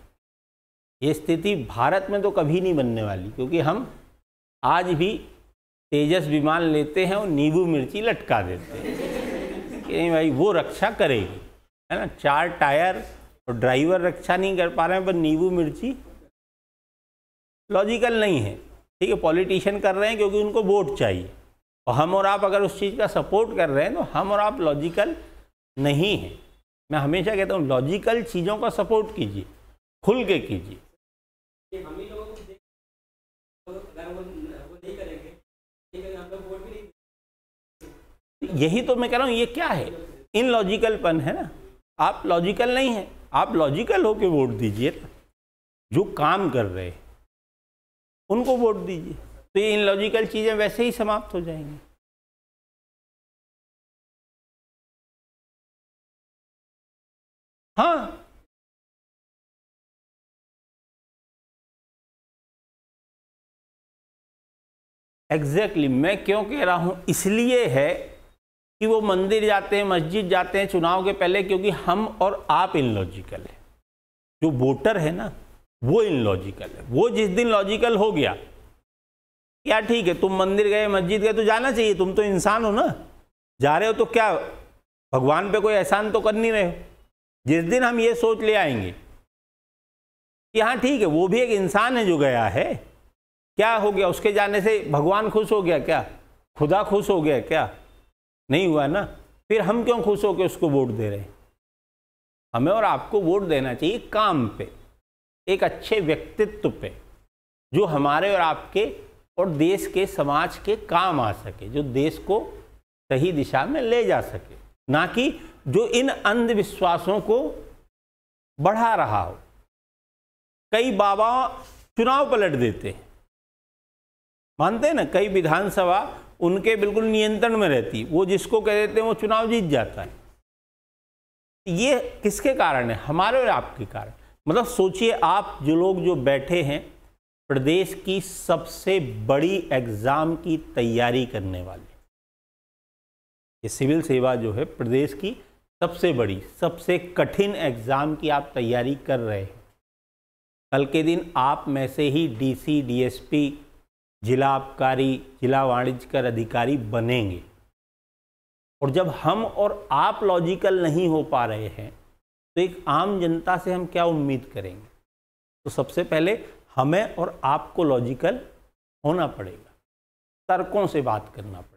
ये स्थिति भारत में तो कभी नहीं बनने वाली, क्योंकि हम आज भी तेजस विमान लेते हैं और नींबू मिर्ची लटका देते हैं कि नहीं भाई वो रक्षा करेगी, है ना। 4 टायर और ड्राइवर रक्षा नहीं कर पा रहे हैं, पर नींबू मिर्ची लॉजिकल नहीं है। ठीक है, पॉलिटिशियन कर रहे हैं क्योंकि उनको वोट चाहिए, और हम और आप अगर उस चीज़ का सपोर्ट कर रहे हैं तो हम और आप लॉजिकल नहीं हैं। मैं हमेशा कहता हूँ लॉजिकल चीज़ों का सपोर्ट कीजिए, खुल के कीजिए। हम ही लोगों को देख, अगर वो नहीं करेंगे, हम लोग वोट भी नहीं। यही तो मैं कह रहा हूँ, ये क्या है, इन लॉजिकलपन है ना। आप लॉजिकल नहीं है, आप लॉजिकल होके वोट दीजिए ना। जो काम कर रहे हैं उनको वोट दीजिए, तो ये इन लॉजिकल चीज़ें वैसे ही समाप्त हो जाएंगी। हाँ, एग्जैक्टली मैं क्यों कह रहा हूँ, इसलिए है कि वो मंदिर जाते हैं, मस्जिद जाते हैं चुनाव के पहले, क्योंकि हम और आप इनलॉजिकल है। जो वोटर है ना वो इनलॉजिकल है। वो जिस दिन लॉजिकल हो गया, क्या ठीक है, तुम मंदिर गए, मस्जिद गए तो जाना चाहिए, तुम तो इंसान हो ना, जा रहे हो तो क्या भगवान पे कोई एहसान तो कर नहीं रहे हो। जिस दिन हम ये सोच ले आएंगे कि हाँ ठीक है, वो भी एक इंसान है जो गया है, क्या हो गया, उसके जाने से भगवान खुश हो गया क्या, खुदा खुश हो गया क्या, नहीं हुआ ना। फिर हम क्यों खुश होकर उसको वोट दे रहे हैं। हमें और आपको वोट देना चाहिए काम पे, एक अच्छे व्यक्तित्व पे, जो हमारे और आपके और देश के समाज के काम आ सके, जो देश को सही दिशा में ले जा सके, ना कि जो इन अंधविश्वासों को बढ़ा रहा हो। कई बाबा चुनाव पलट देते हैं, मानते हैं ना, कई विधानसभा उनके बिल्कुल नियंत्रण में रहती, वो जिसको कह देते हैं वो चुनाव जीत जाता है। ये किसके कारण है, हमारे और आपके कारण। मतलब सोचिए, आप जो लोग जो बैठे हैं, प्रदेश की सबसे बड़ी एग्जाम की तैयारी करने वाले, ये सिविल सेवा जो है प्रदेश की सबसे बड़ी, सबसे कठिन एग्जाम की आप तैयारी कर रहे हैं। कल के दिन आप में से ही डीसी, डीएसपी, जिला आबकारी, जिला वाणिज्य कर अधिकारी बनेंगे। और जब हम और आप लॉजिकल नहीं हो पा रहे हैं, तो एक आम जनता से हम क्या उम्मीद करेंगे। तो सबसे पहले हमें और आपको लॉजिकल होना पड़ेगा, तर्कों से बात करना पड़ेगा,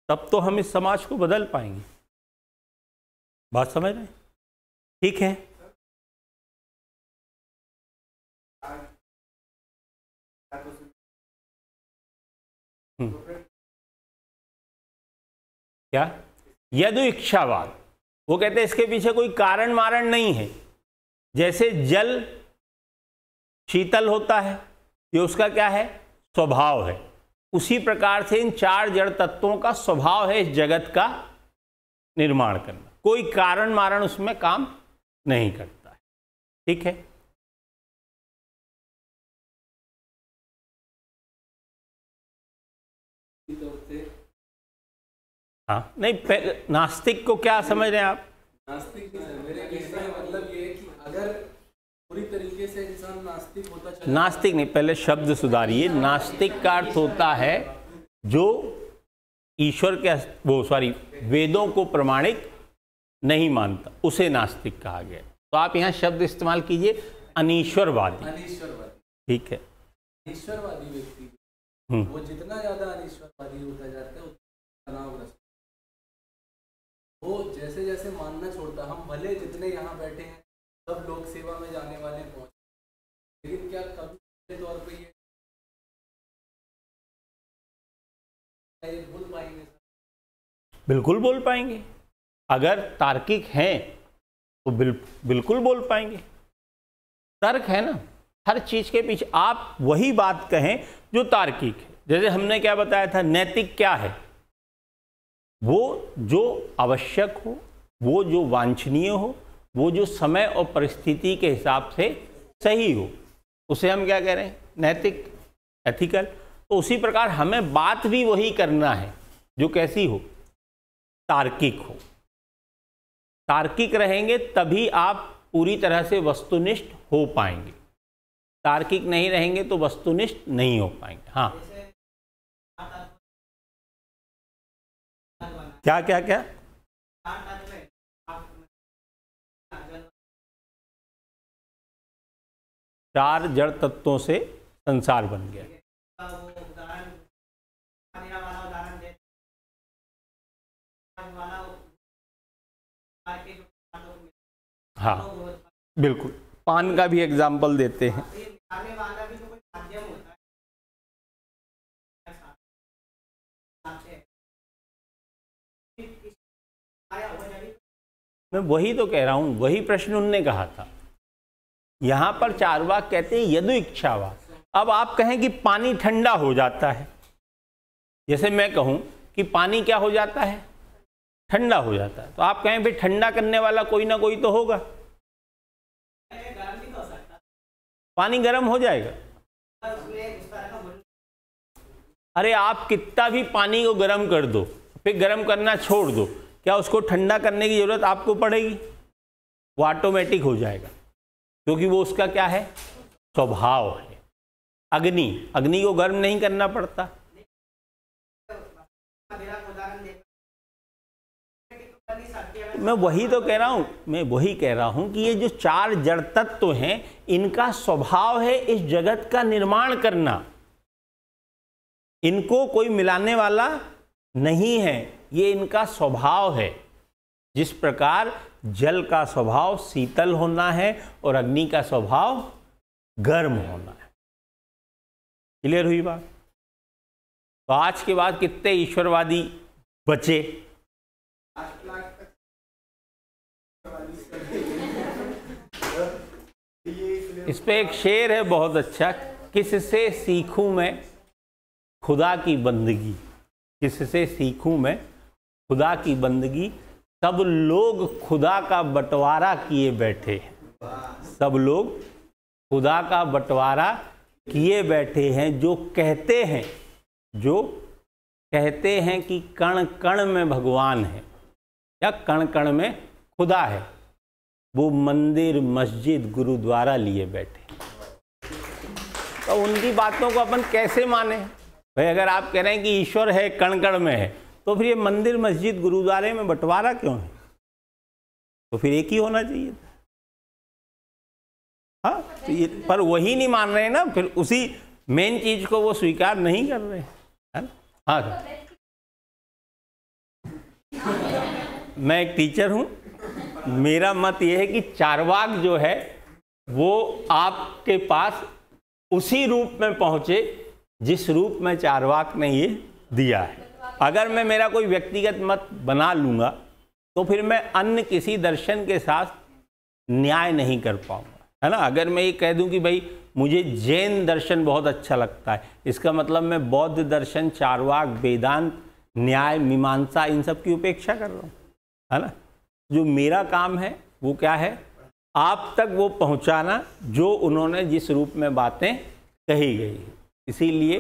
तब तो हम इस समाज को बदल पाएंगे। बात समझ रहे हैं? ठीक है, क्या यदु इच्छावाद, वो कहते हैं इसके पीछे कोई कारण मारण नहीं है। जैसे जल शीतल होता है, ये उसका क्या है, स्वभाव है। उसी प्रकार से इन 4 जड़ तत्वों का स्वभाव है इस जगत का निर्माण करना, कोई कारण मारण उसमें काम नहीं करता है। ठीक है, हाँ नहीं, नास्तिक को क्या समझ रहे हैं आप? नास्तिक मेरे कहने का मतलब ये है कि अगर पूरी तरीके से इंसान नास्तिक होता चला, नास्तिक नहीं, पहले शब्द सुधारिए। नास्तिक का अर्थ होता है जो ईश्वर के वेदों को प्रमाणिक नहीं मानता, उसे नास्तिक कहा गया। तो आप यहाँ शब्द इस्तेमाल कीजिए अनीश्वरवादी। अनीश्वरवादी, ठीक है, अनीश्वरवादी व्यक्ति वो जितना ज्यादा अनीश्वरवादी होता जाता है तनावग्रस्त, वो जैसे जैसे मानना छोड़ता, हम भले जितने यहाँ बैठे हैं सब लोग सेवा में जाने वाले पहुंचे, लेकिन क्या कभी तौर पे ये भूल पाएंगे बिल्कुल बोल पाएंगे। अगर तार्किक हैं तो बिल्कुल बोल पाएंगे। तर्क है ना, हर चीज के पीछे आप वही बात कहें जो तार्किक है। जैसे हमने क्या बताया था, नैतिक क्या है? वो जो आवश्यक हो, वो जो वांछनीय हो, वो जो समय और परिस्थिति के हिसाब से सही हो, उसे हम क्या कह रहे हैं? नैतिक, एथिकल। तो उसी प्रकार हमें बात भी वही करना है जो कैसी हो? तार्किक हो। तार्किक रहेंगे तभी आप पूरी तरह से वस्तुनिष्ठ हो पाएंगे। तार्किक नहीं रहेंगे तो वस्तुनिष्ठ नहीं हो पाएंगे। हाँ, क्या क्या क्या? चार जड़ तत्वों से संसार बन गया। हाँ बिल्कुल, पान का भी एग्जाम्पल देते हैं। मैं वही तो कह रहा हूं, वही प्रश्न उनने कहा था। यहां पर चार्वाक कहते हैं यदु इच्छावा। अब आप कहें कि पानी ठंडा हो जाता है, जैसे मैं कहूं कि पानी क्या हो जाता है? ठंडा हो जाता है। तो आप कहें भाई ठंडा करने वाला कोई ना कोई तो होगा। पानी गर्म हो जाएगा। अरे आप कितना भी पानी को गर्म कर दो, फिर गर्म करना छोड़ दो, क्या उसको ठंडा करने की जरूरत आपको पड़ेगी? वो ऑटोमेटिक हो जाएगा, क्योंकि वो उसका क्या है? स्वभाव है। अग्नि, अग्नि को गर्म नहीं करना पड़ता। मैं वही तो कह रहा हूं कि ये जो चार जड़ तत्व हैं, इनका स्वभाव है इस जगत का निर्माण करना। इनको कोई मिलाने वाला नहीं है, ये इनका स्वभाव है। जिस प्रकार जल का स्वभाव शीतल होना है और अग्नि का स्वभाव गर्म होना है। क्लियर हुई बात? तो आज के बाद कितने ईश्वरवादी बचे? इस पे एक शेर है बहुत अच्छा, किससे सीखूं मैं खुदा की बंदगी, किससे सीखूं मैं खुदा की बंदगी, सब लोग खुदा का बंटवारा किए बैठे हैं। सब लोग खुदा का बंटवारा किए बैठे हैं। जो कहते हैं कि कण कण में भगवान है या कण कण में खुदा है, वो मंदिर मस्जिद गुरुद्वारा लिए बैठे। तो उनकी बातों को अपन कैसे माने भाई? अगर आप कह रहे हैं कि ईश्वर है, कण कण में है, तो फिर ये मंदिर मस्जिद गुरुद्वारे में बंटवारा क्यों है? तो फिर एक ही होना चाहिए था। हाँ, तो ये पर वही नहीं मान रहे ना, फिर उसी मेन चीज को वो स्वीकार नहीं कर रहे हैं। हाँ सर, मैं एक टीचर हूँ। मेरा मत ये है कि चार्वाक जो है वो आपके पास उसी रूप में पहुंचे जिस रूप में चार्वाक ने ये दिया है। अगर मैं मेरा कोई व्यक्तिगत मत बना लूँगा तो फिर मैं अन्य किसी दर्शन के साथ न्याय नहीं कर पाऊँगा, है ना। अगर मैं ये कह दूं कि भाई मुझे जैन दर्शन बहुत अच्छा लगता है, इसका मतलब मैं बौद्ध दर्शन, चार्वाक, वेदांत, न्याय, मीमांसा, इन सब की उपेक्षा कर रहा हूँ, है ना। जो मेरा काम है वो क्या है? आप तक वो पहुँचाना जो उन्होंने जिस रूप में बातें कही गई है। इसीलिए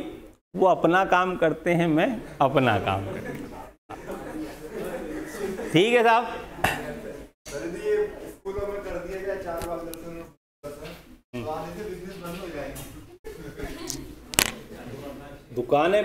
वो अपना काम करते हैं, मैं अपना काम करता हूँ। ठीक है साहब। स्कूलों में कर दिया गया चार्वाक दर्शन, तो आने से बिजनेस बंद हो जाएंगे। दुकानें